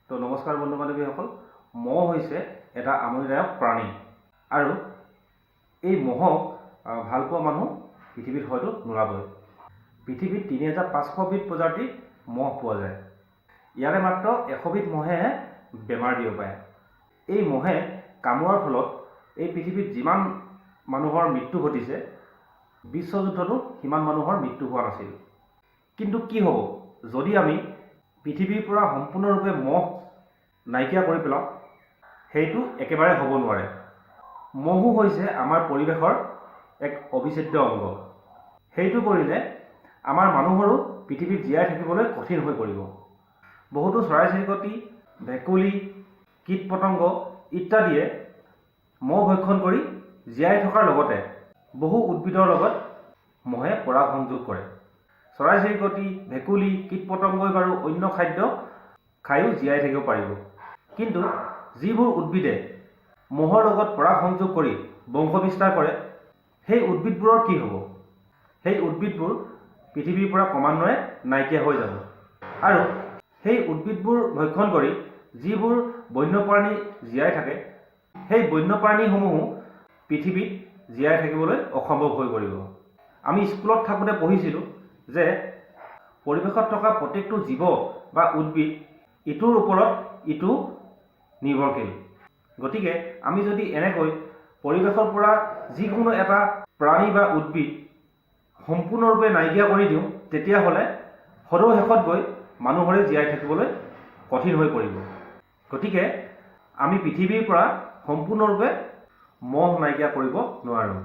তো নমস্কাৰ বন্ধু বান্ধৱীসকল, মহ হৈছে এটা আমনিদায়ক প্ৰাণী আৰু এই মহক ভাল পোৱা মানুহ পৃথিৱীত হয়তো নোলাবই। পৃথিৱীত ৩৫০০ বিধ প্ৰজাতিৰ মহ পোৱা যায়। ইয়াৰে মাত্ৰ ১০০ বিধ মহেহে বেমাৰ বিয়পায়। এই মহে কামোৰাৰ ফলত এই পৃথিৱীত যিমান মানুহৰ মৃত্যু ঘটিছে, বিশ্বযুদ্ধতো সিমান মানুহৰ মৃত্যু হোৱা নাছিল। কিন্তু কি হ'ব যদি আমি পৃথিৱীৰ পৰা সম্পূৰ্ণৰূপে মহ নাইকিয়া কৰি পেলাওঁ? সেইটো একেবাৰে হ'ব নোৱাৰে। মহো হৈছে আমাৰ পৰিৱেশৰ এক অবিচ্ছেদ্য অংগ। সেইটো কৰিলে আমাৰ মানুহৰো পৃথিৱীত জীয়াই থাকিবলৈ কঠিন হৈ পৰিব। বহুতো চৰাই চিৰিকটি, ভেকুলী, কীট পতংগ ইত্যাদিয়ে মহ ভক্ষণ কৰি জীয়াই থকাৰ লগতে বহু উদ্ভিদৰ লগত মহে পৰাগ সংযোগ কৰে। চৰাই চিৰিকটি, ভেকুলী, কীট পতংগই বাৰু অন্য খাদ্য খায়ো জীয়াই থাকিব পাৰিব, কিন্তু যিবোৰ উদ্ভিদে মহৰ লগত পৰাগ সংযোগ কৰি বংশ বিস্তাৰ কৰে, সেই উদ্ভিদবোৰৰ কি হ'ব? সেই উদ্ভিদবোৰ পৃথিৱীৰ পৰা ক্ৰমান্বয়ে নাইকিয়া হৈ যাব আৰু সেই উদ্ভিদবোৰ ভক্ষণ কৰি যিবোৰ বন্যপ্ৰাণী জীয়াই থাকে, সেই বন্যপ্ৰাণীসমূহো পৃথিৱীত জীয়াই থাকিবলৈ অসম্ভৱ হৈ পৰিব। আমি স্কুলত থাকোঁতে পঢ়িছিলোঁ যে পৰিৱেশত থকা প্ৰত্যেকটো জীৱ বা উদ্ভিদ ইটোৰ ওপৰত ইটো নিৰ্ভৰশীল। গতিকে আমি যদি এনেকৈ পৰিৱেশৰ পৰা যিকোনো এটা প্ৰাণী বা উদ্ভিদ সম্পূৰ্ণৰূপে নাইকিয়া কৰি দিওঁ, তেতিয়াহ'লে সদৌ শেষত গৈ মানুহৰে জীয়াই থাকিবলৈ কঠিন হৈ পৰিব। গতিকে আমি পৃথিৱীৰ পৰা সম্পূৰ্ণৰূপে মহ নাইকিয়া কৰিব নোৱাৰোঁ।